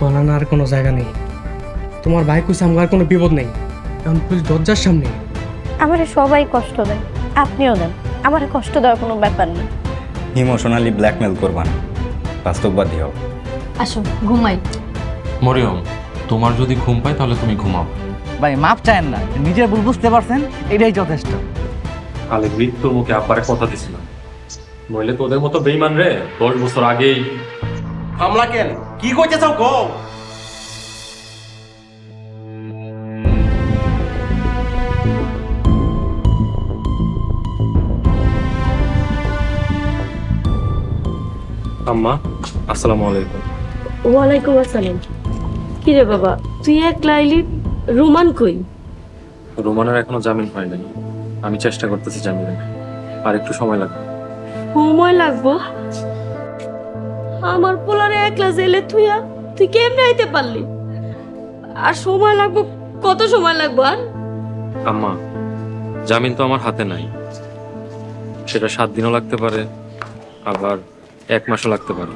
বলার কোনো জায়গা নেই। তোমার ভাই কইছে আমার কোনো বিপদ নেই, এখন পুলিশ দরজার সামনে। আমারে সবাই কষ্ট দেয়, আপনিও দেন। আমারে কষ্ট দেওয়ার কোনো ব্যাপার না। ইমোশনালি ব্ল্যাকমেল করবান, বাস্তববাদী হও। আসো ঘুমাই। মরিয়ম, তোমার যদি ঘুম পায় তাহলে তুমি ঘুমাও। ভাই মাপ চায়েন না, নিজের ভুল বুঝতে পারছেন, এটাই যথেষ্ট। কালে মৃত্যুর মুখে আব্বারে কথা দিছিলাম, নইলে তোদের মতো বেইমান রে 10 বছর আগেই। হামলা কেন? কি কইতে চাও গো? আম্মা, আসসালামু আলাইকুম। ওয়ালাইকুম আসসালাম। কি রে বাবা, তুই একলা আইলি? রোমান কই? রোমানের এখনো জামিন হয় নাই, আমি চেষ্টা করতেছি জামিনের, আর একটু সময় লাগবে। সময় লাগবো? আমার পোলারে একলা জেলে তুই কেমনে আইতে পারলি? আর সময় লাগবো? কত সময় লাগবো? আর আম্মা, জামিন তো আমার হাতে নাই, সেটা 7 দিনও লাগতে পারে, আবার 1 মাসও লাগতে পারে।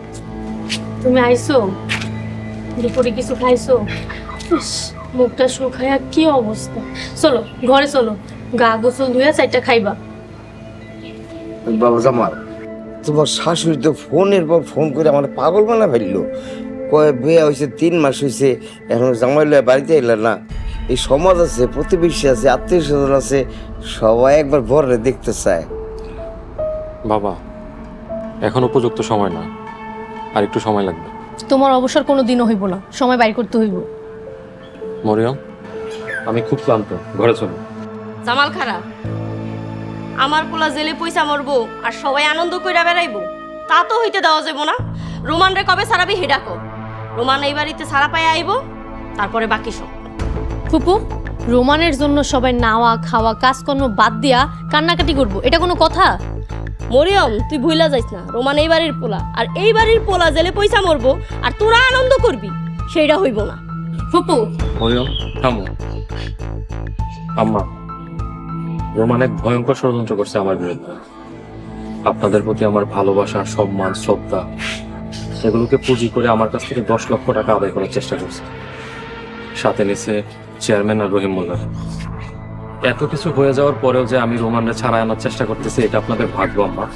তুমি আইছো? দুপুরে কিছু খাইছো? ইস, মুখটা শুকায়া কি অবস্থা। চলো ঘরে চলো, গা গোসল ধুয়ে 4টা খাইবা। বাবা জামাল, তোমার শাশুড়ি তো ফোনের পর ফোন করে আমার পাগল বানা ফেললো। কয় বিয়ে হয়েছে 3 মাস হয়েছে, এখন জামাই লয়ে বাড়িতে এলো না। এই সমাজ আছে, প্রতিবেশী আছে, আত্মীয় স্বজন আছে, সবাই একবার বরে দেখতে চায়। বাবা, এখন উপযুক্ত সময় না, আর একটু সময় লাগবে। তোমার অবসর কোনো দিনও হইব না, সময় বাইর করতে হইব। মরিয়ম, আমি খুব ক্লান্ত, ঘরে চলো। জামাল খারাপ, আমার পোলা জেলে পয়সা মরবো আর সবাই আনন্দ কইরা বেড়াইবো, তা তো হইতে দেওয়া যাবো না। রোমান রে কবে সারাবি হেডা কো। রোমান এই বাড়িতে সারা পায়ে আইবো, তারপরে বাকি সব। ফুপু, রোমানের জন্য সবাই নাওয়া খাওয়া কাজকর্ম বাদ দিয়া কান্নাকাটি করবো, এটা কোনো কথা? মরিয়ম, তুই ভুইলা যাইস না, রোমান এই বাড়ির পোলা, আর এই বাড়ির পোলা জেলে পয়সা মরবো আর তোরা আনন্দ করবি, সেইটা হইব না। ফুপু, মরিয়ম থামো। আম্মা, রোমান এক ভয়ঙ্কর ষড়যন্ত্র করছে আমার বিরুদ্ধে। আপনাদের প্রতি আমার ভালোবাসা, সম্মান, শ্রদ্ধা, সেগুলোকে পুঁজি করে আমার কাছ থেকে 10 লক্ষ টাকা আদায় করার চেষ্টা করছে। সাথে নিছে চেয়ারম্যান আর রহিম মোল্লা। এত কিছু হয়ে যাওয়ার পরেও যে আমি রোমানরে ছাড়া আনার চেষ্টা করতেছি, এটা আপনাদের ভাগ্য আম্মা।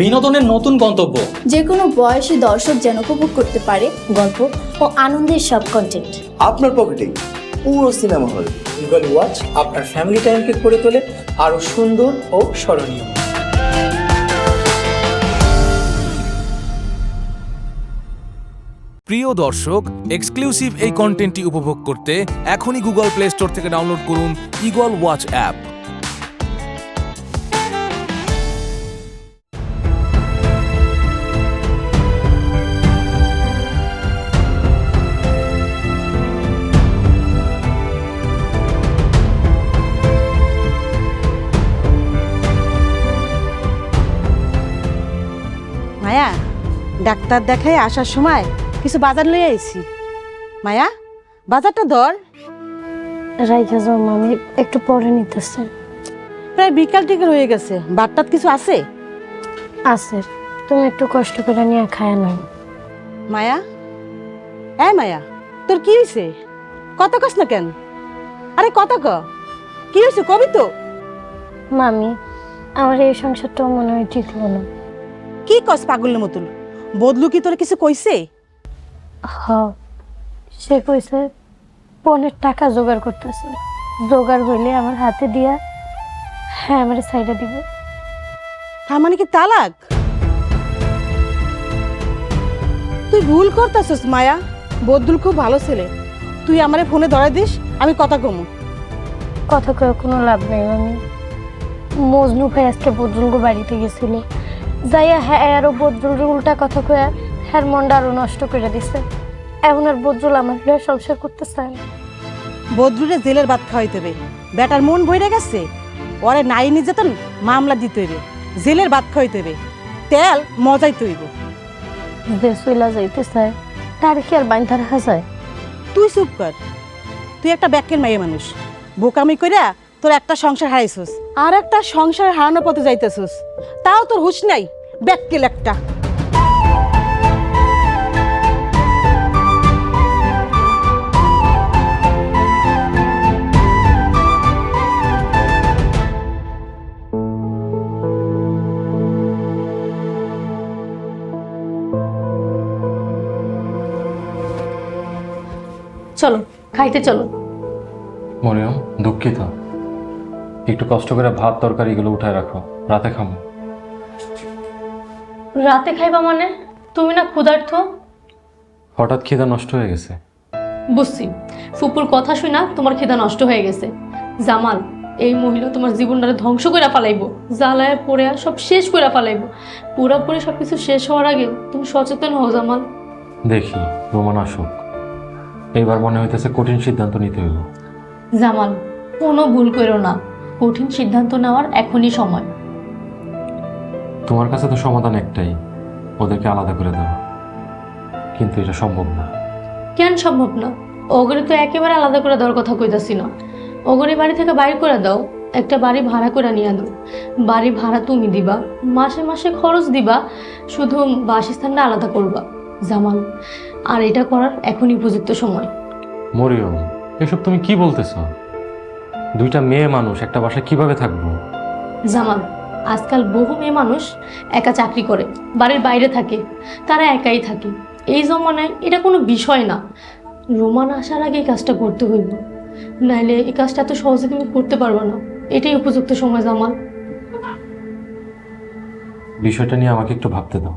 বিনোদনের নতুন গন্তব্য, যে কোনো বয়সী দর্শক যেন উপভোগ করতে পারে গল্প ও আনন্দের সব কন্টেন্ট আপনার পকেটে পুরো সিনেমা হল। ইগল ওয়াচ আপনার ফ্যামিলি টাইমকে করে তোলে আরো সুন্দর ও স্মরণীয়। প্রিয় দর্শক, এক্সক্লুসিভ এই কন্টেন্টটি উপভোগ করতে এখনই গুগল প্লে স্টোর থেকে ডাউনলোড করুন ইগল ওয়াচ অ্যাপ। মায়া, ডাক্তার দেখাই আসার সময় কিছু বাজার লই আইছি। মায়া, বাজারটা ধর। রাইখা যাও মামি, একটু পরে নিতেছে। প্রায় বিকাল টিকাল হয়ে গেছে, বাটটাত কিছু আছে? আছে, তুমি একটু কষ্ট করে নিয়ে খায় নাও। মায়া, মায়া, তোর কি হয়েছে? কথা কস না কেন? আরে কথা ক, কি হয়েছে কবি তো। মামি, আমার এই সংসারটাও মনে হয় ঠিক হলো না। কি কস পাগলের মতন? বদলু কি তোর কিছু কইছে? সে কইছে পনের টাকা জোগাড় করতেছে, জোগাড় হইলে আমার হাতে দিয়া হ্যাঁ আমার সাইডে দিব। তার মানে কি তালাক? তুই ভুল করতেছিস মায়া। বদরুল খুব ভালো ছেলে, তুই আমারে ফোনে ধরাই দিস, আমি কথা কমু। কথা কয়ে কোনো লাভ নেই আমি। মজনু ভাই আজকে বদরুলকে বাড়িতে গেছিল, যাইয়া হ্যাঁ আরো বদরুল উল্টা কথা কয়ে হ্যার মনটা আরো নষ্ট করে দিছে। এখন আর বদরুল আমার লয়ে সংসার করতে চায় না। বদরুলে জেলের ভাত খাওয়াইতে হবে, বেটার মন ভরে গেছে। ওরে নাই নির্যাতন মামলা দিতে হইবে, জেলের ভাত খাওয়াইতে হবে, তেল মজাইতে হইব। যে চইলা যাইতে চায় তার কি আর বাইন্ধা রাখা যায়? তুই চুপ কর, তুই একটা ব্যাকের মাইয়া মানুষ। বোকামি কইরা তোর একটা সংসার হারাইছস, আর একটা সংসার হারানোর পথে যাইতেছস, তাও তোর হুঁশ নাই। ব্যাকেল একটা। চলো খাইতে চলো। মরিয়ম দুঃখিত, একটু কষ্ট করে ভাত তরকারি এগুলো উঠায় রাখো, রাতে খাবো। রাতে খাইবা মানে? তুমি না ক্ষুধার্ত? হঠাৎ খিদা নষ্ট হয়ে গেছে। বুঝছি, ফুপুর কথা শুই না তোমার খিদা নষ্ট হয়ে গেছে। জামাল, এই মহিলা তোমার জীবনটারে ধ্বংস করে ফেলাইবো, জ্বালায় পড়ে সব শেষ করে ফেলাইবো। পুরোপুরি সবকিছু শেষ হওয়ার আগে তুমি সচেতন হও জামাল। দেখি রোমান আসুক, এইবার মনে হইতেছে কঠিন সিদ্ধান্ত নিতে হইব। জামাল কোনো ভুল করো না, কঠিন সিদ্ধান্ত নেওয়ার এখনই সময়। তোমার কাছে তো সমাধান একটাই, ওদেরকে আলাদা করে দেওয়া, কিন্তু এটা সম্ভব না। কেন সম্ভব না? ওগরে তো একেবারে আলাদা করে দেওয়ার কথা কইতাছি না। ওগরে বাড়ি থেকে বাইর করে দাও, একটা বাড়ি ভাড়া করে নিয়ে দাও। বাড়ি ভাড়া তুমি দিবা, মাসে মাসে খরচ দিবা, শুধু বাসস্থানটা আলাদা করবা। জামাল, আর এটা করার এখনই উপযুক্ত সময়। মরিয়ম, এসব তুমি কি বলতেছ? দুইটা মেয়ে মানুষ একটা বাসায় কিভাবে থাকবো? জামাল, আজকাল বহু মেয়ে মানুষ একা চাকরি করে, বাড়ির বাইরে থাকে, তারা একাই থাকে। এই জমানায় এটা কোনো বিষয় না। রোমান আসার আগে এই কাজটা করতে হইব, নাইলে এই কাজটা এত সহজে তুমি করতে পারবে না। এটাই উপযুক্ত সময় জামাল। বিষয়টা নিয়ে আমাকে একটু ভাবতে দাও।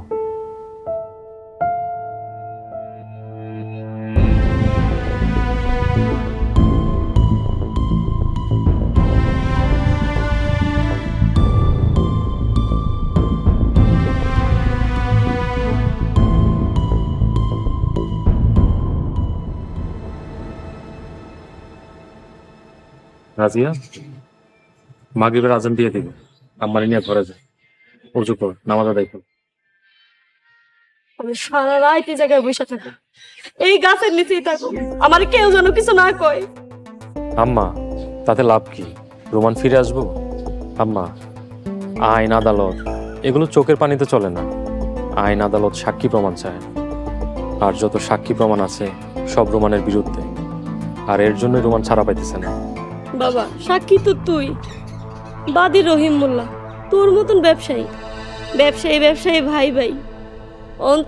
রাজিয়া, মাগরিবের আজান দিয়ে দিবে, আম্মারে নিয়ে ঘরে যায়। অজু কর, নামাজ আদায় কর। আমি সারা রাত এই জায়গায় বসে থাকো, এই গাছের নিচেই থাকো, আমার কেউ যেন কিছু না কয়। আম্মা, তাতে লাভ কি? রোমান ফিরে আসবো? আম্মা, আইন আদালত এগুলো চোখের পানিতে চলে না। আইন আদালত সাক্ষী প্রমাণ চায়, আর যত সাক্ষী প্রমাণ আছে সব রোমানের বিরুদ্ধে, আর এর জন্য রোমান ছাড়া পাইতেছে না। বাবা, সাক্ষী তো তুই, বাদী রহিম মোল্লা, তোর মতন ব্যবসায়ী ব্যবসায়ী ব্যবসায়ী ভাই ভাই,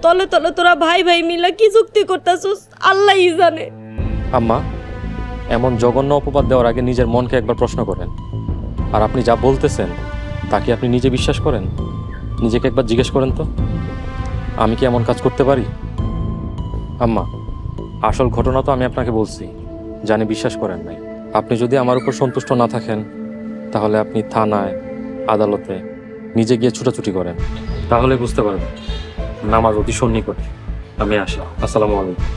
তলে তলে তোরা ভাই ভাই মিলা কি যুক্তি করতেছস আল্লাহই জানে। আম্মা, এমন জঘন্য অপবাদ দেওয়ার আগে নিজের মনকে একবার প্রশ্ন করেন। আর আপনি যা বলতেছেন তা কি আপনি নিজে বিশ্বাস করেন? নিজেকে একবার জিজ্ঞেস করেন তো, আমি কি এমন কাজ করতে পারি? আম্মা, আসল ঘটনা তো আমি আপনাকে বলছি, জানি বিশ্বাস করেন নাই। আপনি যদি আমার উপর সন্তুষ্ট না থাকেন তাহলে আপনি থানায় আদালতে নিজে গিয়ে ছুটাছুটি করেন, তাহলে বুঝতে পারবেন নামাজ অতি সন্নিকটে। আমি আসি, আসসালামু আলাইকুম।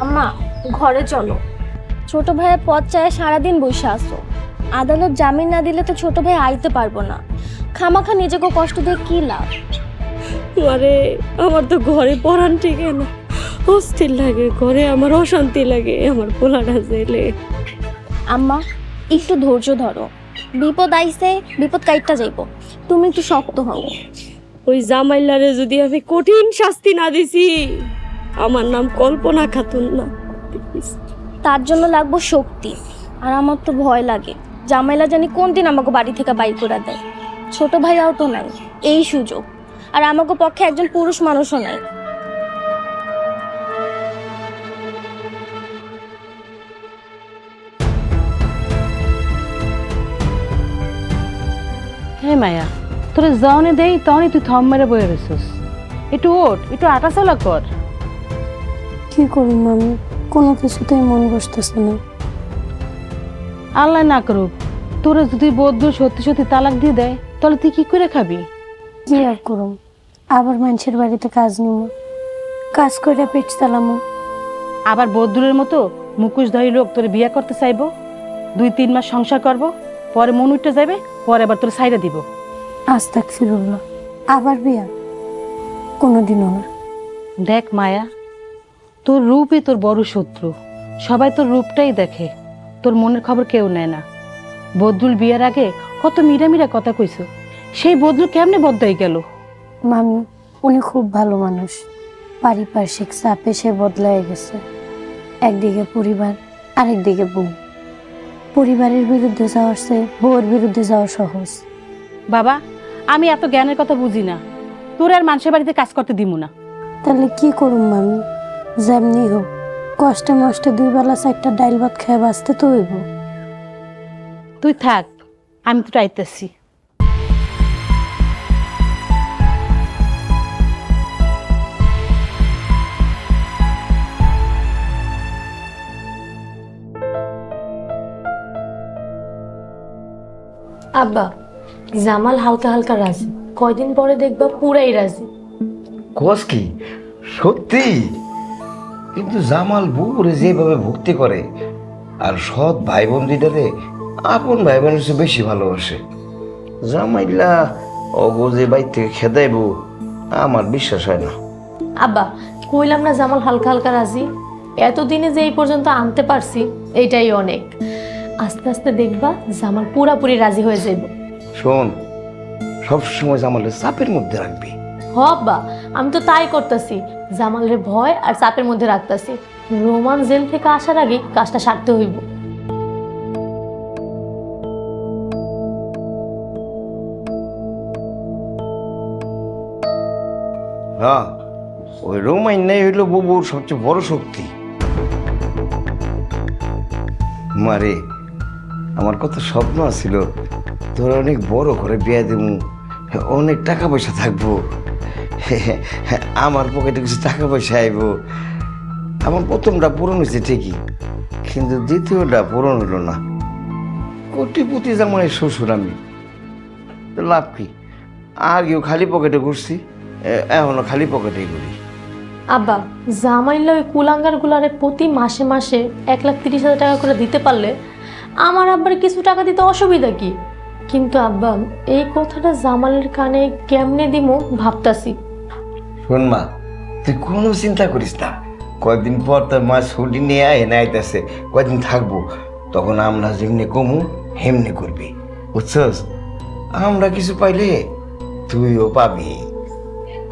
আম্মা, ঘরে চলো। ছোট ভাইয়ের পথ চায় সারাদিন বসে আসো। আদালত জামিন না দিলে তো ছোট ভাই আইতে পারবো না। খামাখা নিজেকে কষ্ট দিয়ে কি লাভ? আরে আমার তো ঘরে পড়ান ঠিক না, অস্থির লাগে, ঘরে আমার অশান্তি লাগে, আমার পোলাটা জেলে। আম্মা, একটু ধৈর্য ধরো, বিপদ আইছে, বিপদ কাইটটা যাইব, তুমি একটু শক্ত হও। ওই জামাইলারে যদি আমি কঠিন শাস্তি না দিছি, আমার নাম কল্পনা খাতুন না। তার জন্য লাগবো শক্তি, আর আমার তো ভয় লাগে জামাইলা জানি কোন দিন আমাকে বাড়ি থেকে বাইর করে দেয়। ছোট ভাইয়াও তো নাই এই সুযোগ, আর আমাকে পক্ষে একজন পুরুষ মানুষও নাই। মায়া তোরে জনে দেই তখনই তুই থম মেরে বয়ে রয়েছিস। একটু ওঠ, একটু আটাচলা কর। কি করুম মামি, কোনো কিছুতেই মন বসতেছে না। আল্লাহ না করুক তোরে যদি বদ্দুর সত্যি সত্যি তালাক দিয়ে দেয় তাহলে তুই কি করে খাবি? কি আর করুম, আবার মানুষের বাড়িতে কাজ নিব, কাজ করে পেট চালামো। আবার বদ্দুরের মতো মুখোশধারী লোক তোরে বিয়ে করতে চাইবো, 2-3 মাস সংসার করব, পরে মন উঠতে যাবে, পরে আবার তোর সাইডে দিব। আস্তাগফিরুল্লাহ, আবার বিয়া? কোনোদিনও না। দেখ মায়া, তোর রূপই তোর বড় শত্রু। সবাই তোর রূপটাই দেখে, তোর মনের খবর কেউ নেয় না। বদরুল বিয়ের আগে কত মিরা কথা কইছো, সেই বদরুল কেমনে বদলাই গেল? মামি, উনি খুব ভালো মানুষ, পারিপার্শ্বিক চাপে সে বদলায় গেছে। একদিকে পরিবার, আরেকদিকে বউ। পরিবারের বিরুদ্ধে যাওয়ার চেয়ে বউয়ের বিরুদ্ধে যাওয়া সহজ। বাবা, আমি এত জ্ঞানের কথা বুঝি না, তোর আর মানুষের বাড়িতে কাজ করতে দিব না। তাহলে কি করুম মামি? যেমনি হোক কষ্টে মষ্টে 2 বেলা 4টা ডাইল ভাত খেয়ে বাঁচতে তো হইব। তুই থাক, আমি তো আইতেছি। আব্বা, জামাল হালকা হালকা রাজি, কয়দিন পরে দেখবা পুরাই রাজি। কস কি সত্যি? কিন্তু জামাল বউরে যেভাবে ভক্তি করে আর সৎ ভাই বোন দুইটারে আপন ভাই বোনের চেয়ে বেশি ভালোবাসে, জামাইলা অগোজে বাইর থেকে খেদাইব আমার বিশ্বাস হয় না। আব্বা, কইলাম না জামাল হালকা হালকা রাজি, এতদিনে যে এই পর্যন্ত আনতে পারছি এইটাই অনেক। আস্তে আস্তে দেখবা জামাল পুরাপুরি রাজি হয়ে যাইব। শোন, সবসময় জামালের চাপের মধ্যে রাখবি। হ আব্বা, আমি তো তাই করতেছি, জামালের ভয় আর চাপের মধ্যে রাখতেছি। রোমান জেল থেকে আসার আগে কাজটা সারতে হইব। হ্যাঁ, ওই রোমাইনাই হইল বুবুর সবচেয়ে বড় শক্তি। মারে, আমার কত স্বপ্ন ছিল তোর অনেক বড় করে বিয়ে দেবো, অনেক টাকা পয়সা থাকবো, আমার পকেটে কিছু টাকা পয়সা আইব। আমার প্রথমটা পূরণ হয়েছে ঠিকই, কিন্তু দ্বিতীয়টা পূরণ হলো না। কোটিপতি জামাই শ্বশুর আমি, তো লাভ কি? আগেও খালি পকেটে ঘুরছি, এখনো খালি পকেটেই ঘুরি। আব্বা, জামাইলা ওই কুলাঙ্গার গুলারে প্রতি মাসে মাসে 1,30,000 টাকা করে দিতে পারলে আমার আব্বার কিছু টাকা দিতে অসুবিধা কি? কিন্তু আব্বা, এই কথাটা জামালের কানে কেমনে দিমু ভাবতাছি। শোন মা, তুই কোনো চিন্তা করিস না, কয়েকদিন পর তোর মা ছুটি নিয়ে আইতেছে, কয়েকদিন থাকবো, তখন আমরা যেমনি কমু হেমনি করবি, বুঝছস? আমরা কিছু পাইলে তুইও পাবি।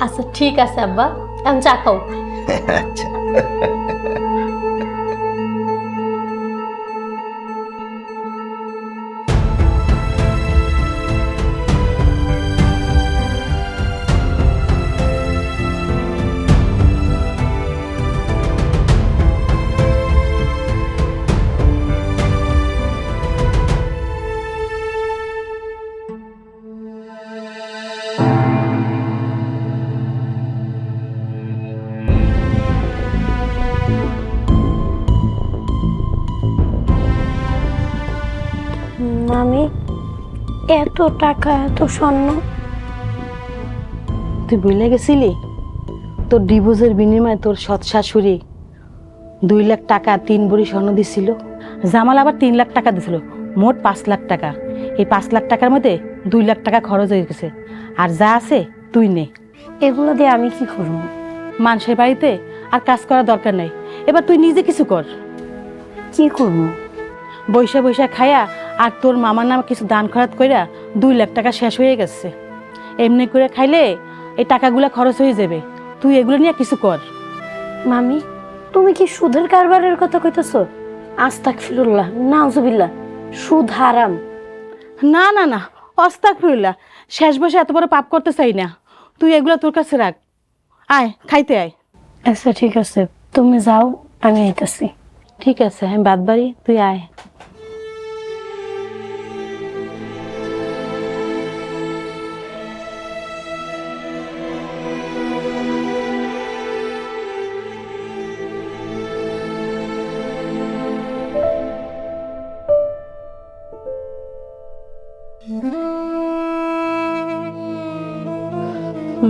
আচ্ছা ঠিক আছে আব্বা, আমি চা খাও। আচ্ছা। মামি, এত টাকা, এত স্বর্ণ? তুই ভুলে গেছিলি তোর ডিভোর্সের বিনিময়ে তোর সৎ শাশুড়ি 2 লাখ টাকা 3 ভরি স্বর্ণ দিছিল। জামাল আবার 3 লাখ টাকা দিছিল, মোট 5 লাখ টাকা। এই 5 লাখ টাকার মধ্যে 2 লাখ টাকা খরচ হয়ে গেছে, আর যা আছে তুই নে। এগুলো দিয়ে আমি কি করব? মানুষের বাড়িতে আর কাজ করার দরকার নাই, এবার তুই নিজে কিছু কর। কি করব? বৈশা বৈশা খায়া আর তোর মামার নামে কিছু দান খরাত কইরা 2 লাখ টাকা শেষ হয়ে গেছে। এমনি করে খাইলে এই টাকাগুলো খরচ হয়ে যাবে, তুই এগুলো নিয়ে কিছু কর। মামি, তুমি কি সুদের কারবারের কথা কইতেছো? আস্তাগফিরুল্লাহ, নাউজুবিল্লাহ, সুদ হারাম। না না না, আস্তাগফিরুল্লাহ, শেষ বসে এত বড় পাপ করতে চাই না, তুই এগুলো তোর কাছে রাখ। আয়, খাইতে আয়। আচ্ছা ঠিক আছে, তুমি যাও, আমি আইতাছি। ঠিক আছে, আমি বাদ বাড়ি, তুই আয়।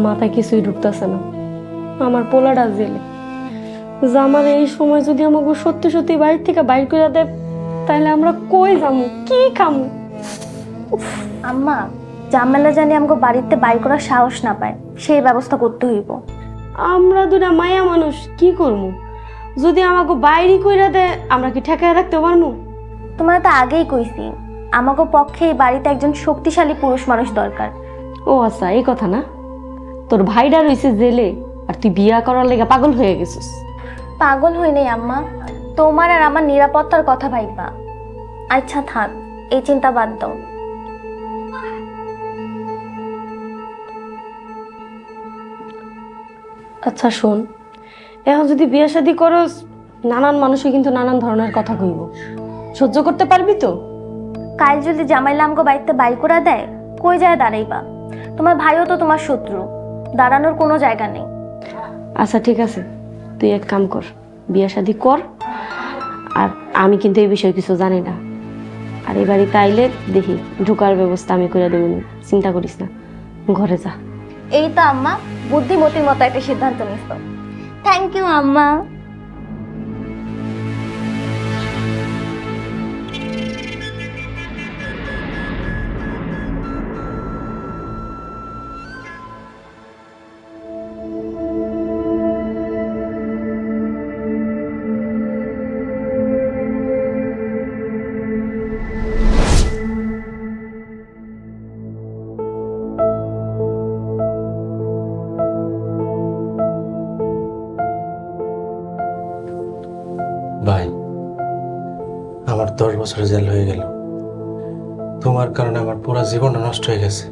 মাথায় কিছুই ঢুকতেছে না। আমার পোলাটা জেলে, জামার এই সময় যদি আমাকে সত্যি সত্যি বাড়ির থেকে বাইর করে দেয়, তাহলে আমরা কই যামু, কি খামু? আম্মা, জামেলা জানি আমাকে বাড়িতে বাইর করার সাহস না পায়, সেই ব্যবস্থা করতে হইব। আমরা দুটা মায়া মানুষ কি করবো? যদি আমাকে বাইরে কইরা দেয়, আমরা কি ঠেকায় রাখতে পারবো? তোমার তো আগেই কইছি, আমাকে পক্ষে এই বাড়িতে একজন শক্তিশালী পুরুষ মানুষ দরকার। ও আচ্ছা, এই কথা না? তোর ভাইরা রইছে জেলে আর তুই বিয়া করার লেগে পাগল হয়ে গেছিস। পাগল হই নাই আম্মা, তোমার আর আমার নিরাপত্তার কথা ভাইবা। আচ্ছা থাক, এই চিন্তা বাদ দাও। আচ্ছা শোন, এখন যদি বিয়ে শাদী করস, নানান মানুষই কিন্তু নানান ধরনের কথা কইব, সহ্য করতে পারবি তো? কাল যদি জামাইলা আমাকে বাড়িতে বাইর করে দেয়, কই যায় দাঁড়াইবা? তোমার ভাইও তো তোমার শত্রু, দাঁড়ানোর কোনো জায়গা নেই। আচ্ছা ঠিক আছে, তুই এক কাম কর, বিয়ে শাদী কর। আর আমি কিন্তু এই বিষয়ে কিছু জানি না, আর এই বাড়িতে আইলে দেখি ঢোকার ব্যবস্থা আমি করে দেবো, চিন্তা করিস না, ঘরে যা। এই তো আম্মা, বুদ্ধিমতির মতো একটা সিদ্ধান্ত নিচ্ছ। থ্যাংক ইউ আম্মা। ভাই, আমার 10 বছর জেল হয়ে গেল। তোমার কারণে আমার পুরো জীবনটা নষ্ট হয়ে গেছে।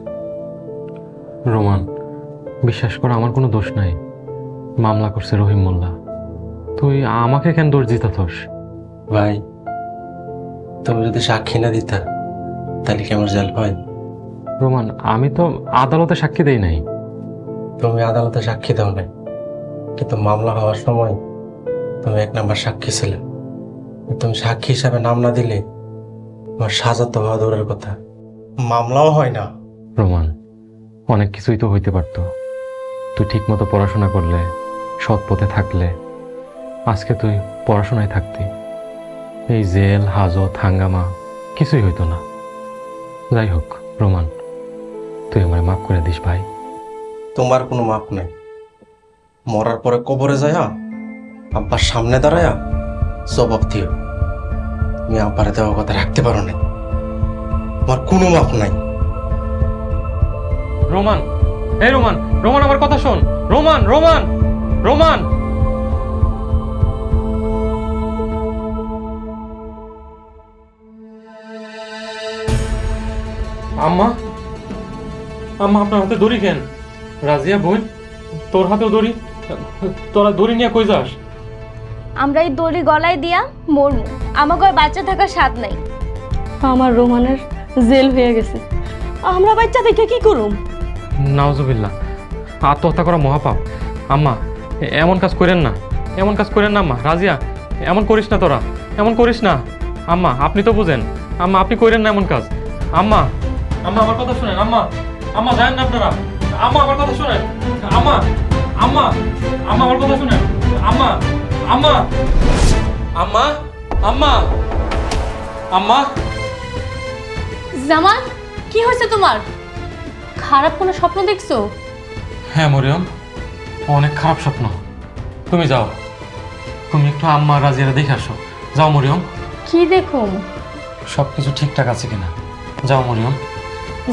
রোমান, বিশ্বাস কর আমার কোনো দোষ নাই। মামলা করছে রহিম মোল্লা, তুই আমাকে কেন দোষ দিতাছস? ভাই, তুমি যদি সাক্ষী না দিতা, তাহলে কি আমার জেল হয়? রোমান, আমি তো আদালতে সাক্ষী দেই নাই। তুমি আদালতে সাক্ষী দাও নাই, কিন্তু মামলা হওয়ার সময় তুমি 1 নাম্বার সাক্ষী ছিলে। তুমি সাক্ষী হিসাবে নাম না দিলে তোমার সাজা তো হওয়া দূরের কথা, মামলাও হয় না। রোমান, অনেক কিছুই তো হইতে পারতো। তুই ঠিক মতো পড়াশোনা করলে, সৎ পথে থাকলে আজকে তুই পড়াশোনায় থাকতি। এই জেল, হাজত, হাঙ্গামা কিছুই হইতো না। যাই হোক রোমান, তুই আমার মাফ করে দিস ভাই। তোমার কোনো মাপ নাই। মরার পরে কবরে যায়া আব্বার সামনে দাঁড়ায়া জবাব দিও, তুমি আব্বারে দেওয়া কথা রাখতে পারো না। তোমার কোনো মাপ নাই। রোমান, এই রোমান, রোমান আমার কথা শোন। Roman, Roman, Roman. আম্মা, আম্মা আপনার হাতে দড়ি কেন? রাজিয়া বোন, তোর হাতেও দড়ি? তোরা দড়ি নিয়ে কই যাস? আমরা এই দড়ি গলায় দিয়া মরমু, আমাকে আর বাচ্চা থাকার স্বাদ নাই। আমার রোমানের জেল হয়ে গেছে, আমরা বাচ্চা দেখে কি করুম? নাউজুবিল্লাহ, আত্মহত্যা করা মহাপাপ। আম্মা এমন কাজ করেন না, এমন কাজ করেন না আম্মা। রাজিয়া, এমন করিস না, তোরা এমন করিস না। আম্মা আপনি তো বুঝেন, আম্মা আপনি করেন না এমন কাজ। আম্মা, আম্মা আমার কথা শুনেন। আম্মা, আম্মা যান না আপনারা। আম্মা আমার কথা শুনেন। আম্মা, আম্মা, আম্মা আমার কথা শুনেন। আম্মা, আম্মা, আম্মা, আম্মা, আম্মা। জামাল, কি হয়েছে তোমার? খারাপ কোনো স্বপ্ন দেখছো? হ্যাঁ মরিয়ম, অনেক খারাপ স্বপ্ন। তুমি যাও, তুমি একটু আম্মা রাজিয়ারা দেখে আসো। যাও মরিয়ম। কি দেখুম? সব কিছু ঠিকঠাক আছে কিনা, যাও মরিয়ম।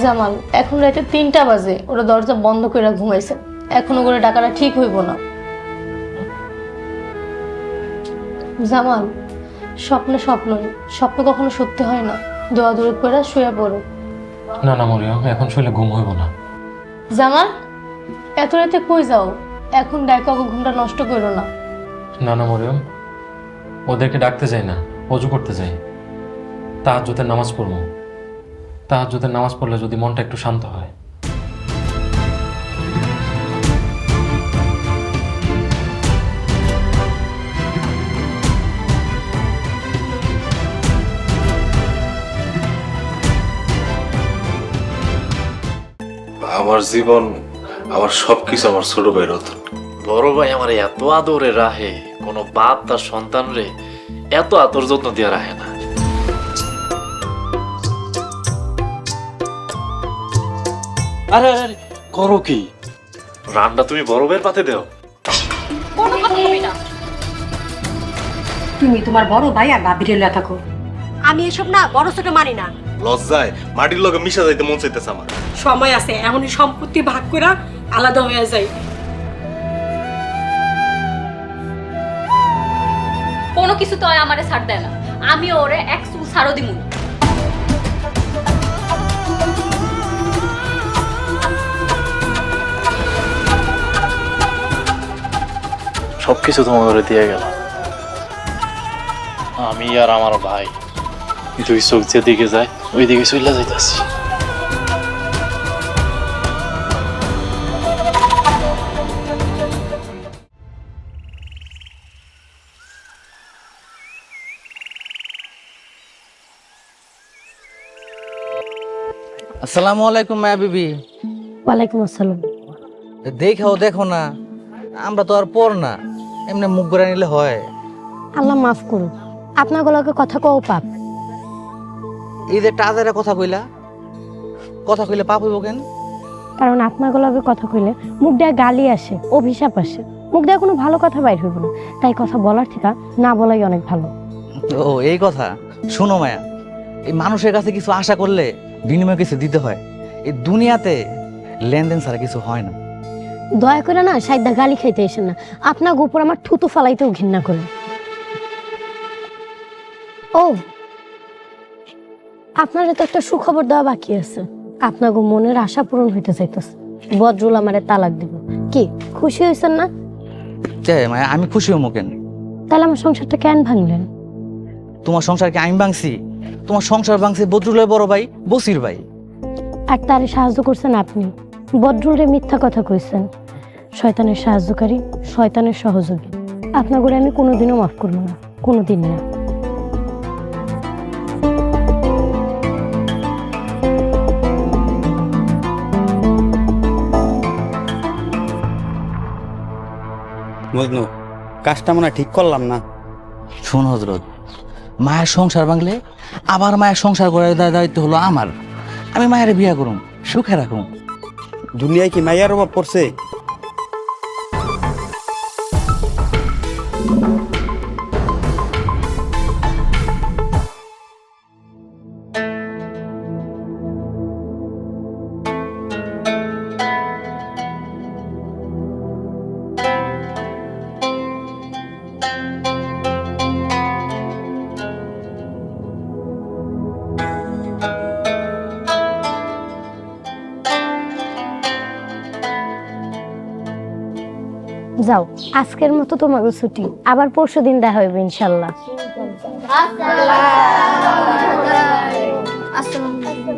জামাল, এখন রাতে 3টা বাজে, ওরা দরজা বন্ধ করে ঘুমাইছে, এখনো করে ডাকাটা ঠিক হইব না। জামাল, স্বপ্ন স্বপ্নই, স্বপ্ন কখনো সত্যি হয় না। দোয়া দূরে করে শুয়ে পড়ো। না না মরিয়ম, এখন শুলে ঘুম হইব না। জামাল, এত রাতে কই যাও? এখন ডাকা ঘুমটা নষ্ট করো না। না না মরিয়ম, ওদেরকে ডাকতে যাই না, অজু করতে যাই। তাহাজ্জুদের নামাজ পড়বো। তাহাজ্জুদের নামাজ পড়লে যদি মনটা একটু শান্ত হয়। আমার জীবন আমার সবকিছু আমার ছোট ভাইয়ের রতন। বড় ভাই আমার এত আদরে রাহে, কোনো বাপ তার সন্তান রে এত আদর যত্ন দিয়ে রাখে না। আরে আরে আরে, করো কি? রান্না তুমি বড় ভাইয়ের পাতে দেও। কোনো কথা বলবি না। তুমি তোমার বড় ভাই আর ভাবিরে লয়া থাকো। আমি এসব না বড় ছোট মানি না। লজ্জায় মাটির লগে মিশা যাইতে মন চাইতেছে আমার। সময় আছে, এমনই সম্পত্তি ভাগ করে আলাদা হয়ে যায়। কোনো কিছু তো আমারে ছাড় দেয় না, আমি ওরে এক চুল ছাড়ও দিমু না। সবকিছু তোমার দিয়ে গেল, আমি আর আমার ভাই দুই চোখ যেদিকে যায় ওই দিকে চলে যাইতেছি। আসসালামু আলাইকুম মায়া বিবি। ওয়ালাইকুম আসসালাম। দেখাও দেখো না, আমরা তো আর পর না, এমনি মুখ ঘুরে নিলে হয়। আল্লাহ মাফ করুন, আপনার গলাকে কথা কও পাপ। এই যে টাজারে কথা কইলা, কথা কইলে পাপ হইব কেন? কারণ আপনার গলাকে কথা কইলে মুখ দেয়া গালি আসে, অভিশাপ আসে, মুখ দেয়া কোনো ভালো কথা বাইর হইব না। তাই কথা বলার থেকে না বলাই অনেক ভালো। ও এই কথা। শোনো মায়া, এই মানুষের কাছে কিছু আশা করলে বিনিময়ে কিছু দিতে হয়। এই দুনিয়াতে লেনদেন ছাড়া কিছু হয় না। দয়া করে না সাইদা গালি খাইতে এসেন না, আপনার উপর আমার থুতু ফালাইতেও ঘৃণা করেন। ও আপনারা তো একটা সুখবর দেওয়া বাকি আছে। আপনার মনের আশা পূরণ হইতে চাইতেছে, বদরুল আমারে তালাক দিব। কি খুশি হয়েছেন না? মায়া আমি খুশি হবো কেন? তাহলে আমার সংসারটা কেন ভাঙলেন? তোমার সংসারকে আমি ভাঙছি? তোমার সংসার ভাঙছে বদরুলের বড় ভাই বসির ভাই। আর তারে সাহায্য করছেন আপনি। বদরুলরে মিথ্যা কথা কইছেন। শয়তানের সাহায্যকারী, শয়তানের সহযোগী। আপনার করে আমি কোনোদিনও মাফ করবো না, কোনোদিন না। মজনু, কাজটা মনে ঠিক করলাম না। শোন হজরত, মায়ের সংসার ভাঙলে আবার মায়ের সংসার করার দায়িত্ব হলো আমার। আমি মায়ের বিয়া করুম, সুখে রাখুম। দুনিয়ায় কি মাইয়ার অভাব পড়ছে? যাও, আজকের মতো তোমাকে ছুটি, আবার পরশুদিন দেখা হইবে ইনশাল্লাহ।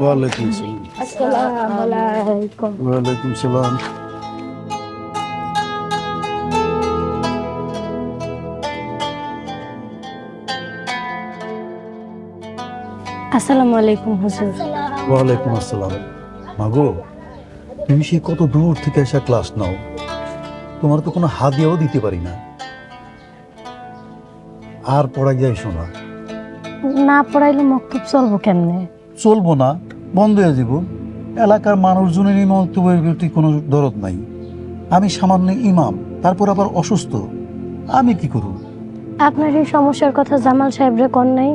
ওয়ালাইকুম আসসালাম। আসসালামু আলাইকুম। ওয়ালাইকুম সালাম। আসসালামু আলাইকুম হুজুর। ওয়ালাইকুম আসসালাম। মাগো, তুমি সে কত দূর থেকে এসে ক্লাস নাও, তোমার তো কোনো হাদিয়াও দিতে পারি না। আর পড়াই যায় শোনা। না পড়াইলে মক্তব চলবো কেমনে? চলবো না, বন্ধ হয়ে যাব। এলাকার মানুষজনের এই মন্তব্যের প্রতি কোনো দরদ নাই। আমি সামান্য ইমাম, তারপর আবার অসুস্থ, আমি কি করব? আপনার এই সমস্যার কথা জামাল সাহেবরে কোন নাই?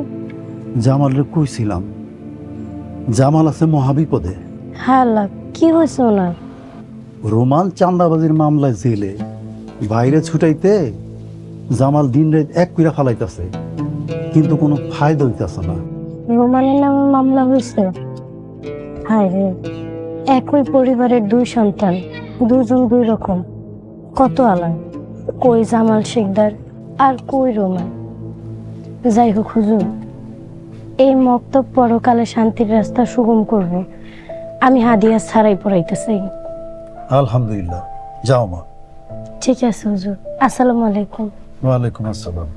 জামালরে কইছিলাম, জামাল আছে মহাবিপদে। হ্যাঁ আল্লাহ, কি হয়েছে ওনার? রোমাল চান্দাবাজির মামলায় জেলে, বাইরে ছুটাইতে জামাল দিন রাত এক কইরা ফালাইতেছে, কিন্তু কোনো ফায়দা হইতেছে না। রোমানের নামে মামলা হয়েছে? হায় রে, একই পরিবারের দুই সন্তান, দুজন দুই রকম, কত আলাদা। কই জামাল শিকদার আর কই রোমান। যাই হোক হুজুর, এই মক্তব পরকালে শান্তির রাস্তা সুগম করবে। আমি হাদিয়া ছাড়াই পড়াইতে চাই। আলহামদুলিল্লাহ, যাও মা। ঠিক আছে হুজুর, আসসালামু আলাইকুম। ওয়ালাইকুম আসসালাম।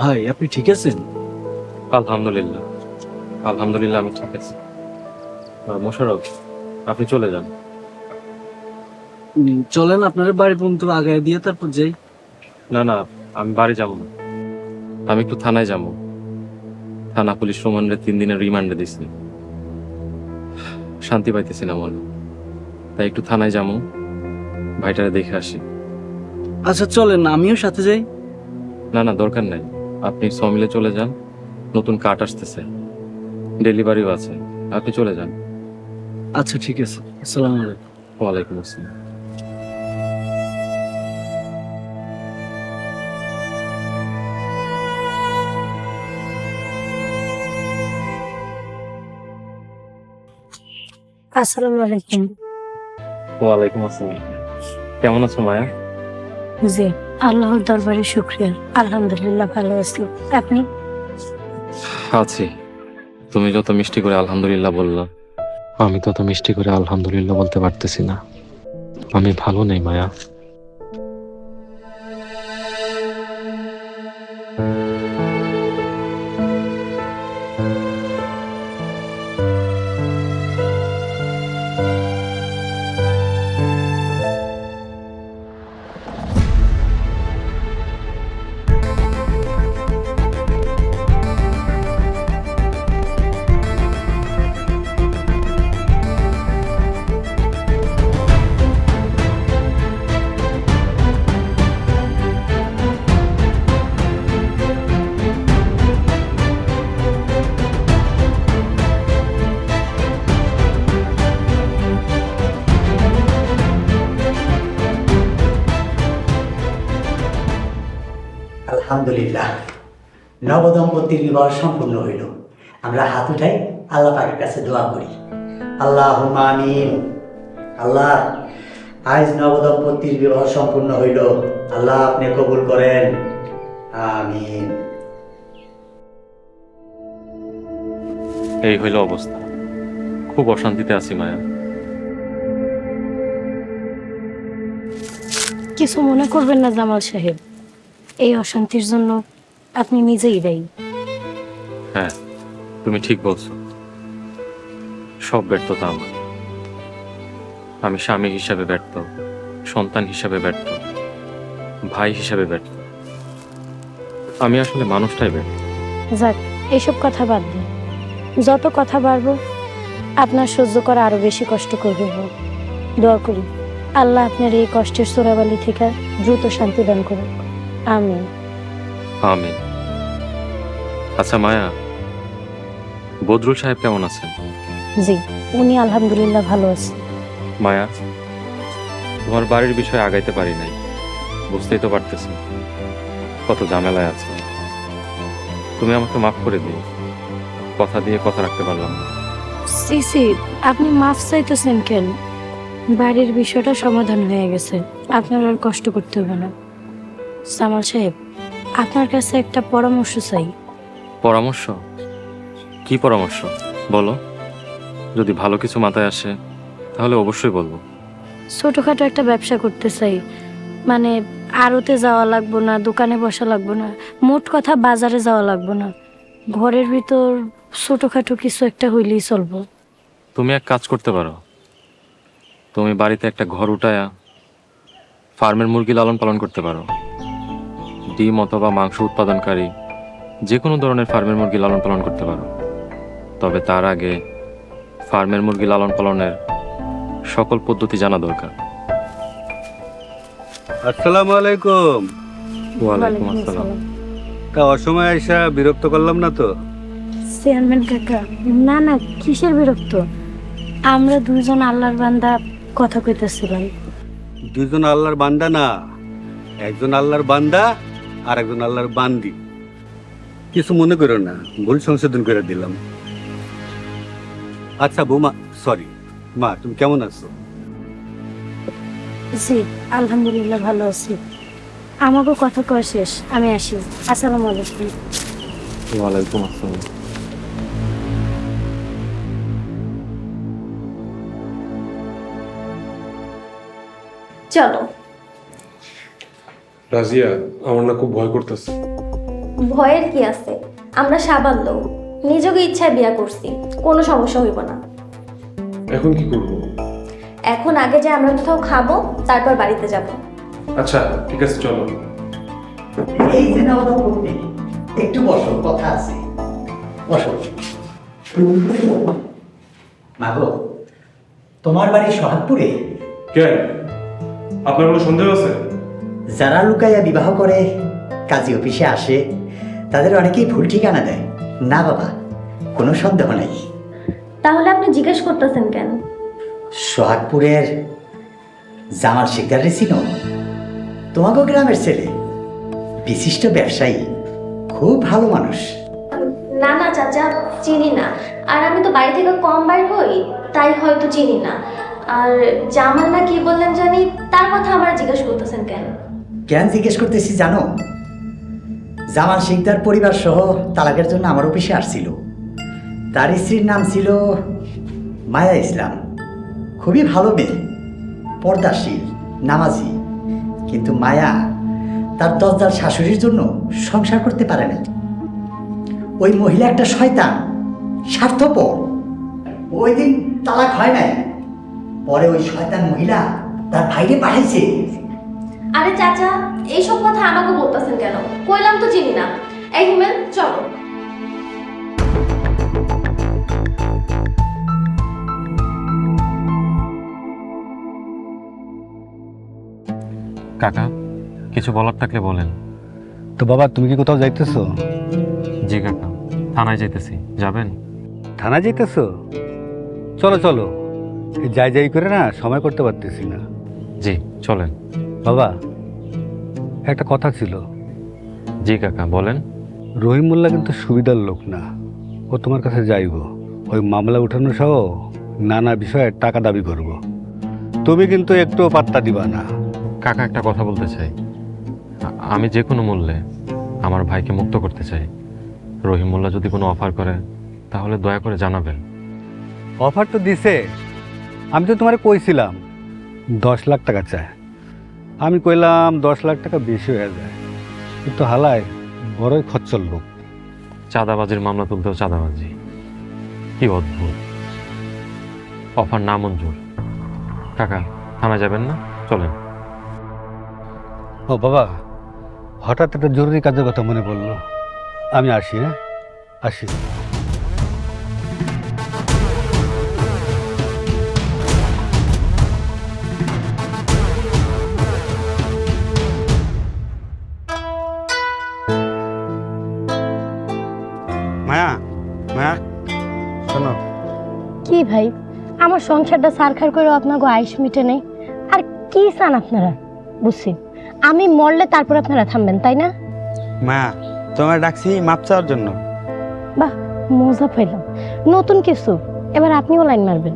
ভাই আপনি ঠিক আছেন? আলহামদুলিল্লাহ, আলহামদুলিল্লাহ আমি ঠিক আছি। মোশাররফ, আপনি চলে যান। চলেন আপনার বাড়ি পর্যন্ত আগায় দিয়ে তারপর যাই। না না, আমি বাড়ি যাব না, আমি একটু থানায় যাব। থানা পুলিশ রোমান্ডে 3 দিনের রিমান্ডে দিছি, শান্তি পাইতেছি না মনে, তাই একটু থানায় যাবো, ভাইটারে দেখে আসি। আচ্ছা চলেন, আমিও সাথে যাই। না না, দরকার নাই, আপনি সমিলে চলে যান, নতুন কাট আসতেছে, ডেলিভারিও আছে, আপনি চলে যান। আচ্ছা ঠিক আছে, আসসালামু আলাইকুম। ওয়ালাইকুম আসসালাম। আসসালামু আলাইকুম। ওয়ালাইকুম আসসালাম। কেমন আছো মায়া? জি, আল্লাহর দরবারে শুকরিয়া, আলহামদুলিল্লাহ ভালো আছি। আপনি? আছি। তুমি যত মিষ্টি করে আলহামদুলিল্লাহ বললা, আমি তত মিষ্টি করে আলহামদুলিল্লাহ বলতে পারতেছি না। আমি ভালো নেই মায়া। আলহামদুলিল্লাহ, নবদম্পতির বিবাহ সম্পূর্ণ হইল। আমরা হাত উঠাই, আল্লাহ পাকের কাছে দোয়া করি। আল্লাহুম্মা আমিন। আল্লাহ, আজ নবদম্পতির বিবাহ সম্পূর্ণ হইল, আল্লাহ আপনি কবুল করেন, আমিন। এই হইল অবস্থা, খুব অশান্তিতে আছি মায়া। কিছু মনে করবেন না জামাল সাহেব, এই অশান্তির জন্য আপনি নিজেই দায়ী। হ্যাঁ, তুমি ঠিক বলছো, সব ব্যর্থতা আমার। আমি স্বামী হিসাবে ব্যর্থ, সন্তান হিসাবে ব্যর্থ, ভাই হিসাবে ব্যর্থ, আমি আসলে মানুষটাই ব্যর্থ। যাক, এইসব কথা বাদ দিন। যত কথা বাড়বো আপনার সহ্য করা আরো বেশি কষ্ট করবে। দোয়া করি আল্লাহ আপনার এই কষ্টের চোরাবালি থেকে দ্রুত শান্তি দান করুন, আমিন। আমিন। আচ্ছা মায়া, বদরুল সাহেব কেমন আছেন? জি, উনি আলহামদুলিল্লাহ ভালো আছে। মায়া, তোমার বাড়ির বিষয়ে আগাইতে পারি নাই, বুঝতেই তো পারতেছি কত ঝামেলায় আছে। তুমি আমাকে মাফ করে দিও, কথা দিয়ে কথা রাখতে পারলাম না। সিসি, আপনি মাফ চাইতেছেন কেন? বাড়ির বিষয়টা সমাধান হয়ে গেছে, আপনার আর কষ্ট করতে হবে না। জামাল সাহেব, আপনার কাছে একটা পরামর্শ চাই। পরামর্শ? কি পরামর্শ বলো, যদি ভালো কিছু মাথায় আসে তাহলে অবশ্যই বলবো। ছোটখাটো একটা ব্যবসা করতে চাই, মানে আড়তে যাওয়া লাগবো না, দোকানে বসা লাগবো না, মোট কথা বাজারে যাওয়া লাগবো না, ঘরের ভিতর ছোটখাটো কিছু একটা হইলেই চলবো। তুমি এক কাজ করতে পারো, তুমি বাড়িতে একটা ঘর উঠায়া ফার্মের মুরগি লালন পালন করতে পারো। ডিম অথবা মাংস উৎপাদনকারী যে কোনো ধরনের ফার্মের মুরগি লালন পালন করতে পারো। তবে তার আগে ফার্মের মুরগি লালন পালনের সকল পদ্ধতি জানা দরকার। আসসালামু আলাইকুম। ওয়ালাইকুম আসসালাম। তা অসময় আইসা বিরক্ত করলাম না তো? চেয়ারম্যান কাকা, না না, কিসের বিরক্ত? আমরা দুইজন আল্লাহর বান্দা কথা কইতেছিলাম। দুজন আল্লাহর বান্দা না, একজন আল্লাহর বান্দা আর একজন আল্লাহর বান্দি। কিছু মনে করো না, ভুল সংশোধন করে দিলাম। আচ্ছা বৌমা, সরি মা, তুমি কেমন আছো? জি, আলহামদুলিল্লাহ ভালো আছি। আমাকে কথা কওয়া শেষ, আমি আসি। আসসালামু আলাইকুম। ওয়ালাইকুম আসসালাম। চলো। রাজিয়া, আমার না খুব ভয় করতেছে। ভয়ের কি আছে? আমরা সাবান লোক, নিজেকে ইচ্ছায় বিয়া করছি, কোনো সমস্যা হইব না। এখন কি করব? এখন আগে যে আমরা কোথাও খাবো, তারপর বাড়িতে যাব। আচ্ছা ঠিক আছে, চলো। এই যে নাও দম্পতি, একটু বসো, কথা আছে। বসো। মাগো, তোমার বাড়ি সোহাগপুরে? কেন, আপনার কোনো সন্দেহ আছে? যারা লুকাইয়া বিবাহ করে কাজী অফিসে আসে, তাদের অনেকেই ভুল ঠিকানা দেয়। না বাবা, কোনো সন্দেহ নাই। তাহলে আপনি জিজ্ঞেস করতেছেন কেন? সোহাগপুরের জামাল শিকদারের চিনো? তোমাকে গ্রামের ছেলে, বিশিষ্ট ব্যবসায়ী, খুব ভালো মানুষ। না না চাচা, চিনি না। আর আমি তো বাড়ি থেকে কম বাইর হই, তাই হয়তো চিনি না। আর জামাল না কি বললেন জানি, তার কথা আমার জিজ্ঞেস করতেছেন কেন? কেন জিজ্ঞেস করতেছি জানো? জামাল শিকদার পরিবার সহ তালাকের জন্য আমার অফিসে আসছিল। তার স্ত্রীর নাম ছিল মায়া ইসলাম। খুবই ভালো মেয়ে, পর্দাশীল, নামাজি। কিন্তু মায়া তার দরজার শাশুড়ির জন্য সংসার করতে পারে না। ওই মহিলা একটা শয়তান, স্বার্থপর। ওই দিন তালাক হয় নাই, পরে ওই শয়তান মহিলা তার ভাইরে পাঠাইছে। আরে চাচা, এইসব কথা আমাকে বলতেছেন কেন? কইলাম তো চিনি না। এই হিমেল, চলো। কাকা, কিছু বলার থাকলে বলেন। তো বাবা, তুমি কি কোথাও যাইতেছো? জি কাকা, থানায় যাইতেছি। যাবেন? থানায় যাইতেছো? চলো চলো, এই যাই যাই করে না সময় করতে পারতেছি না। জি চলেন। বাবা, একটা কথা ছিল। জি কাকা, বলেন। রহিমুল্লাহ কিন্তু সুবিধার লোক না। ও তোমার কাছে যাইব, ওই মামলা উঠানো সহ নানা বিষয়ে টাকা দাবি করব। তুমি কিন্তু একটুও পাত্তা দিবা না। কাকা, একটা কথা বলতে চাই। আমি যে কোনো মূল্যে আমার ভাইকে মুক্ত করতে চাই। রহিমুল্লাহ যদি কোনো অফার করে তাহলে দয়া করে জানাবেন। অফার তো দিছে, আমি তো তোমারে কইছিলাম 10 লাখ টাকা চাই। আমি কইলাম 10 লাখ টাকা বেশি হয়ে যায়, কিন্তু হালায় বড়ই খচ্চর লোক। চাঁদাবাজির মামলা তুলতেও চাঁদাবাজি, কি অদ্ভুত। অফার না মঞ্জুর। কাকা, থানায় যাবেন না? চলেন। ও বাবা, হঠাৎ একটা জরুরি কাজের কথা মনে পড়লো। আমি আসি, হ্যাঁ আসি। মায়া, মায়া শোনো। কি ভাই, আমার সংসারটা সারখার করে আপনাকে আইস মিটে নেই। আর কি চান আপনারা? বুঝছি, আমি মরলে তারপর আপনারা থামবেন, তাই না? মায়া, তোমার ডাকছি মাপ চাওয়ার জন্য। বাহ, মজা পাইলাম। নতুন কিছু, এবার আপনিও লাইন মারবেন।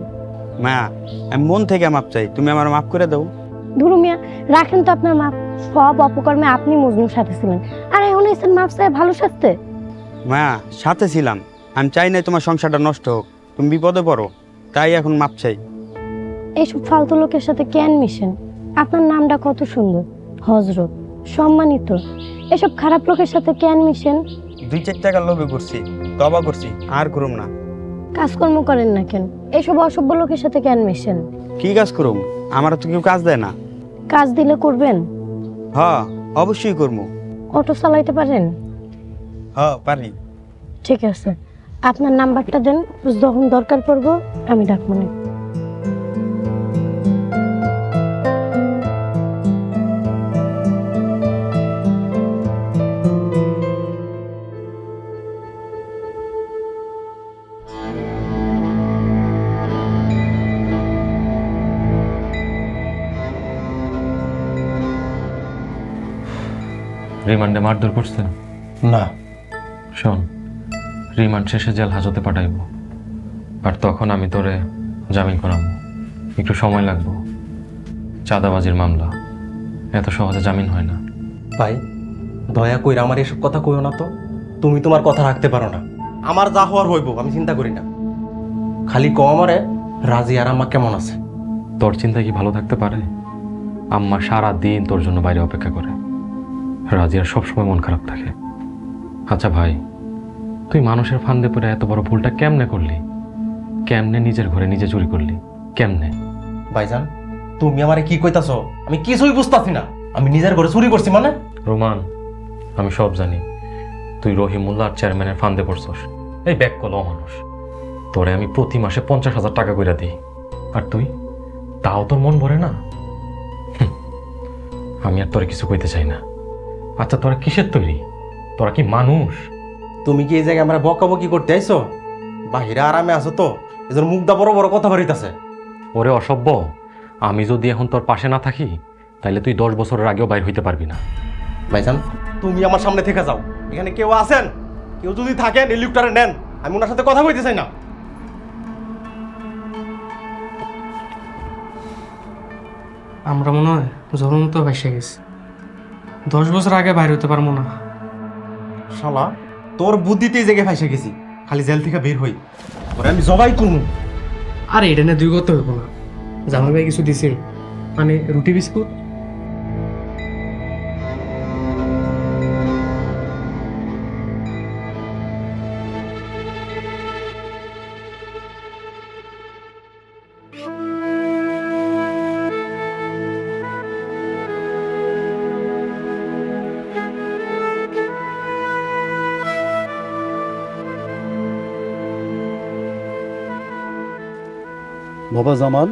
মায়া, আমি মন থেকে মাপ চাই, তুমি আমার মাফ করে দাও। ধুরু মিয়া, রাখেন তো আপনার মাপ। সব অপকর্মে আপনি মজনুর সাথে ছিলেন, আর এখন এসেছেন মাপ চাই ভালো সাথে। মায়া, সাথে ছিলাম, আমি চাই নাই তোমার সংসারটা নষ্ট হোক, তুমি বিপদে পড়ো, তাই এখন মাপ চাই। এইসব ফালতু লোকের সাথে কেন মিশেন? আপনার নামটা কত সুন্দর, হজরত, সম্মানিত। এসব খারাপ লোকের সাথে কেন মিশেন? 2-4 টাকা লোভে করছি, তবা করছি, আর করুম না। কাজকর্ম করেন না কেন? এইসব অসভ্য লোকের সাথে কেন মিশেন? কি কাজ করুম? আমার তো কেউ কাজ দেয় না। কাজ দিলে করবেন? হ্যাঁ, অবশ্যই করবো। অটো চালাইতে পারেন? হ্যাঁ পারি। ঠিক আছে, আপনার নাম্বারটা দেন, যখন দরকার পড়বো আমি ডাকবো না। রিমান্ডে মারধর করছে? না। শোন, রিমান্ড শেষে জেল হাজতে পাঠাইব, আর তখন আমি তোরে জামিন করাবো। একটু সময় লাগবো। চাঁদাবাজির মামলা, এত সহজে জামিন হয় না। ভাই, দয়া কইরা আমার এসব কথা কইও না তো। তুমি তোমার কথা রাখতে পারো না। আমার যা হওয়ার হইব, আমি চিন্তা করি না। খালি কও আমারে রাজি আর আম্মা কেমন আছে। তোর চিন্তা কি ভালো থাকতে পারে? আম্মা সারা দিন তোর জন্য বাইরে অপেক্ষা করে। রাজিয়ার সবসময় মন খারাপ থাকে। আচ্ছা ভাই, তুই মানুষের ফান্দে পড়ে এত বড় ভুলটা কেমনে করলি? কেমনে নিজের ঘরে নিজে চুরি করলি? কেমনে? ভাইজান, তুমি আমারে কি কইতাছো? আমি কিছুই বুঝতাছি না। আমি নিজের ঘরে চুরি করছি মানে? রোমান, আমি সব জানি তুই রহিমুল্লাহ আর চেয়ারম্যানের ফান্দে পড়ছস। এই ব্যাক কল মানুষ, তোরে আমি প্রতি মাসে 50,000 টাকা কইরা দিই, আর তুই তাও তোর মন ভরে না। আমি আর তোরে কিছু কইতে চাই না। আচ্ছা, তোরা কিসের তৈরি? তোরা কি মানুষ? তুমি কি এই জায়গায় আমরা বকাবকি করতে আইছো? বাহিরে আরামে আছো তো, এজন্য মুখটা বড় বড় কথা বাড়িতেছে। ওরে অসভ্য, আমি যদি এখন তোর পাশে না থাকি তাহলে তুই 10 বছরের আগেও বাইর হইতে পারবি না। ভাইজান, তুমি আমার সামনে থেকে যাও। এখানে কেউ আছেন? কেউ যদি থাকেন এই লিফটারে নেন, আমি ওনার সাথে কথা বলতে চাই না। আমরা মনে হয় জন্ম তো ভেসে গেছি, 10 বছর আগে বাইরে হতে পারবো না। শালা, তোর বুদ্ধিতে এই জায়গায় ফাইসে গেছি। খালি জেল থেকে বের হই, তোরে আমি জবাই করবো। আর এটা নিয়ে দুই করতে হইব না। জামাই ভাই কিছু দিছে, মানে রুটি বিস্কুট। বাবা জামাল,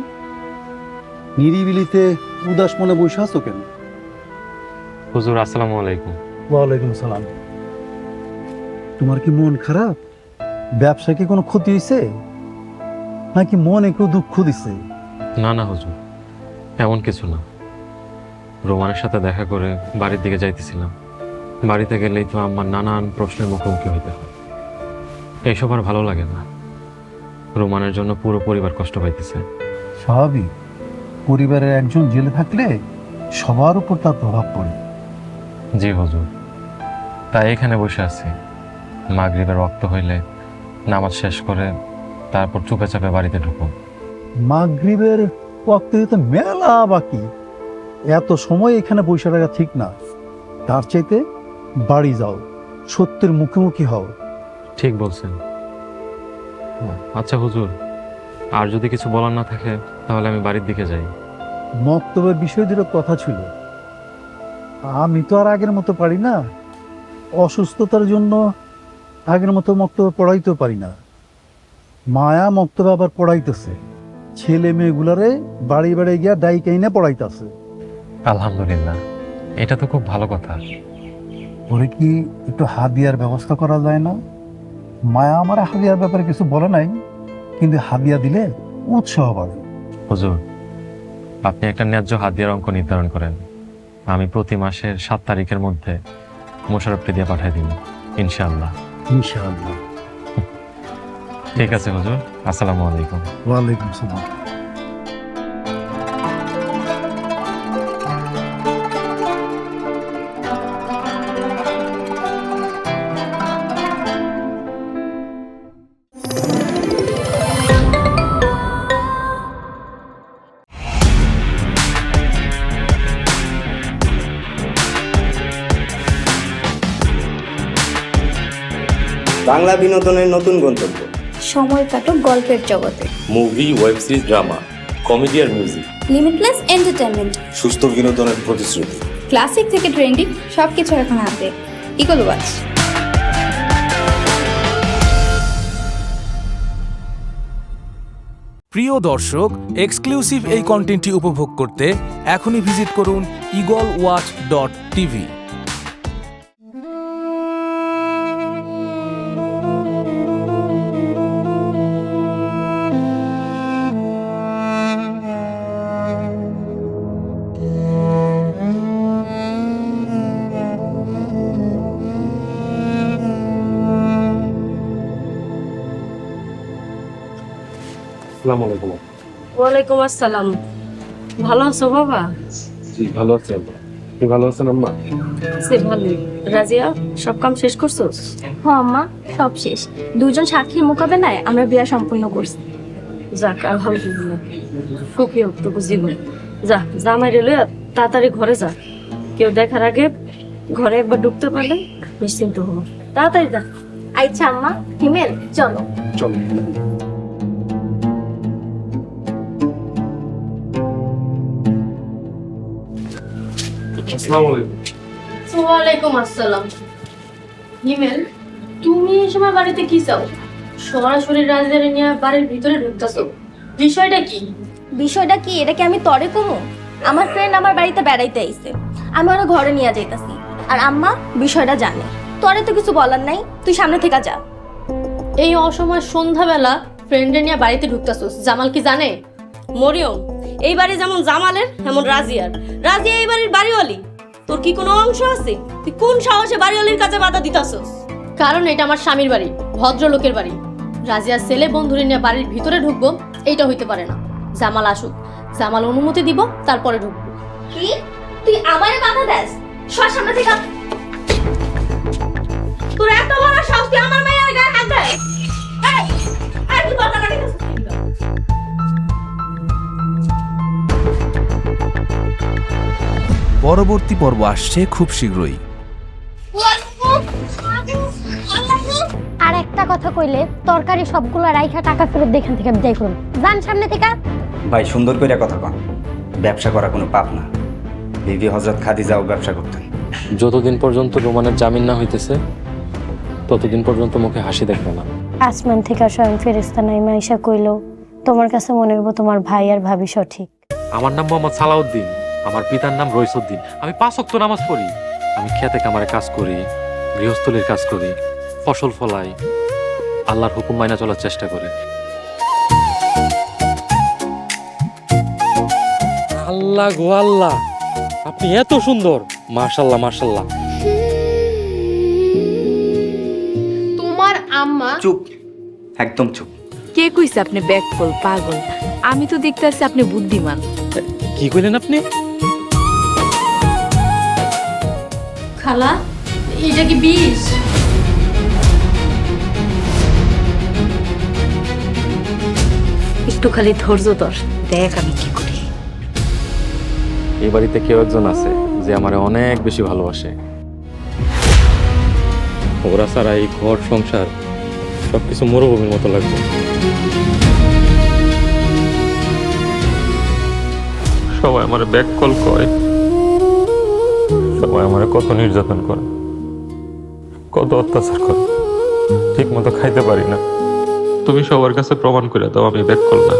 নিরিবিলিতে উদাস মনে বসে আছো কেন? হুজুর, আসসালামু আলাইকুম। ওয়ালাইকুম সালাম। তোমার কি মন খারাপ? ব্যবসা কি কোনো ক্ষতি হয়েছে, নাকি মনে কেউ দুঃখ দিছে? না না হুজুর, এমন কিছু না। রোমানের সাথে দেখা করে বাড়ির দিকে যাইতেছিলাম। বাড়িতে গেলেই তো আমার নানান প্রশ্নের মুখোমুখি হইতে হয়। এইসব আর ভালো লাগে না। রোমানের জন্য পুরো পরিবার কষ্ট পাইতেছে। স্বাভাবিক, পরিবারের একজন জেলে থাকলে সবার উপর তার প্রভাব পড়ে। জি হুজুর, তাই এখানে বসে আছি। মাগরিবের ওয়াক্ত হইলে নামাজ শেষ করে তারপর চুপে চাপে বাড়িতে ঢুকো। মাগরিবের ওয়াক্তে তো মেলা বাকি, এত সময় এখানে বসে থাকা ঠিক না। তার চাইতে বাড়ি যাও, সত্যের মুখোমুখি হও। ঠিক বলছেন। আচ্ছা হুজুর, আর যদি কিছু বলার না থাকে তাহলে আমি বাড়ির দিকে যাই। মক্তবের বিষয় দুটো কথা ছিল। আমি তো আর আগের মতো পারি না, অসুস্থতার জন্য আগের মতো মক্তবে পড়াইতেও পারি না। মায়া মক্তবে আবার পড়াইতেছে, ছেলে মেয়েগুলারে বাড়ি বাড়ি গিয়া ডাইকাইনে পড়াইতেছে। আলহামদুলিল্লাহ, এটা তো খুব ভালো কথা। ওরে কি একটু হাদিয়ার ব্যবস্থা করা যায় না? মায়া আমার হাদিয়ার ব্যাপারে কিছু বলে নাই, কিন্তু হাদিয়া দিলে উৎসাহ বাড়ে। হুজুর, আপনি একটা ন্যায্য হাদিয়ার অঙ্ক নির্ধারণ করেন। আমি প্রতি মাসের 7 তারিখের মধ্যে মোশাররফকে দিয়ে পাঠিয়ে দিন, ইনশাআল্লাহ। ইনশাআল্লাহ। ঠিক আছে হুজুর, আসসালামু আলাইকুম। ওয়ালাইকুম সালাম। বাংলা বিনোদনের নতুন গন্তব্য। সময় কাটুক গল্পের জগতে। Movie, web series, drama, comedy আর মিউজিক। Limitless entertainment. সুস্থ বিনোদনের প্রতিশ্রুতি। ক্লাসিক থেকে ট্রেন্ডিং সবকিছু এখন হাতে। Eagle Watch. প্রিয় দর্শক, এক্সক্লুসিভ এই কন্টেন্টটি উপভোগ করতে এখনই ভিজিট করুন eagleWatch.tv। আসসালামু আলাইকুম। ওয়ালাইকুম আসসালাম। ভালো আছো বাবা? জি ভালো আছি আম্মা। আপনি ভালো আছেন আম্মা? সে ভালো। রাজিয়া, সব কাম শেষ করছোস? হ্যাঁ আম্মা, সব শেষ। দুজন সাক্ষীর মোকাবেলায় আমরা বিয়া সম্পূর্ণ করছি। যাক, আলহামদুলিল্লাহ। সুখী হোক তোকে জীবন। যা, জামাই রেলে তাড়াতাড়ি ঘরে যা। কেউ দেখার আগে ঘরে একবার ঢুকতে পারলে নিশ্চিন্ত হবো। তাড়াতাড়ি যা। আচ্ছা আম্মা, হিমেল চলো। চলো। আসসালামু আলাইকুম। ওয়ালাইকুম আসসালাম। হিমেল, তুমি এই সময় বাড়িতে কি চাও? সরাসরি রাজধানী নিয়ে বাড়ির ভিতরে ঢুকতেছো, বিষয়টা কি? বিষয়টা কি এটা কি আমি তরে কমু? আমার ফ্রেন্ড আমার বাড়িতে বেড়াইতে আইছে, আমি ওরা ঘরে নিয়ে যাইতাছি। আর আম্মা বিষয়টা জানে, তরে তো কিছু বলার নাই, তুই সামনে থেকে যা। এই অসময় সন্ধ্যাবেলা ফ্রেন্ডে নিয়ে বাড়িতে ঢুকতেছোস, জামাল কি জানে? মরিয়ম, এই বাড়ি যেমন জামালের তেমন রাজিয়ার। রাজিয়া এই বাড়ির বাড়িওয়ালি, তোর কি কোনো অংশ আছে? তুই কোন সাহসে বাড়িওয়ালির কাছে বাধা দিতাছস? কারণ এটা আমার স্বামীর বাড়ি, ভদ্রলোকের বাড়ি। রাজিয়ার ছেলে বন্ধুরে নিয়ে বাড়ির ভিতরে ঢুকবো এইটা হইতে পারে না। জামাল আসুক, জামাল অনুমতি দিব, তারপরে ঢুকবো। কি তুই আমারে বাধা দেস? সর সামনে থেকে। তোর এত বড় সাহস, তুই আমার মেয়ের গায়ে হাত দেয়? এই, এই তুই কথা না দিতাছস? পরবর্তী পর্ব আসছে খুব শীঘ্রই। আর একটা কথা কইলে তরকারি সবগুলো রাইখা টাকা ফেরত দেখান থেকে বিদায় করুন। যান সামনে থেকে। ভাই সুন্দর করে কথা কন, ব্যবসা করা কোনো পাপ না। বিবি হযরত খাদিজাও ব্যবসা করতেন। যতদিন পর্যন্ত রোমানের জামিন না হইতেছে ততদিন পর্যন্ত মুখে হাসি দেখবে না। আসমান থেকে স্বয়ং ফেরেশতা নাইমা আয়েশা কইলো, তোমার কাছে মনে হইব তোমার ভাই আর ভাবি সঠিক। আমার নাম মোহাম্মদ সালাউদ্দিন, আমার পিতার নাম রইসুদ্দিন। আমি 5 ওয়াক্ত নামাজ পড়ি। আমি খেতে কামারে কাজ করি, গৃহস্থলীর কাজ করি, ফসল ফলাই, আল্লাহর হুকুম মাইনা চলার চেষ্টা করি। আল্লাহ গো আল্লাহ, আপনি এত সুন্দর! মাশাআল্লাহ মাশাআল্লাহ। তোমার আম্মা চুপ, একদম চুপ। কে কইছে আপনি ব্যাককল পাগল? আমি তো দেখতেছি আপনি বুদ্ধিমান। কি কইলেন আপনি? খালা, এটা কি বিষ? একটু খালি ধৈর্য ধর, দেখ আমি কি করি। এই বাড়িতে কেউ একজন আছে যে আমারে অনেক বেশি ভালোবাসে। ওরা ছাড়া এই ঘর সংসার সবকিছু মরুভূমির মতো লাগবে। সবাই আমার ব্যাক কল কয়, সবাই আমার কত নির্যাতন করে, কত অত্যাচার করে, ঠিক মতো খাইতে পারি না। তুমি সবার কাছে প্রমাণ করে দাও আমি ব্যাক কল না।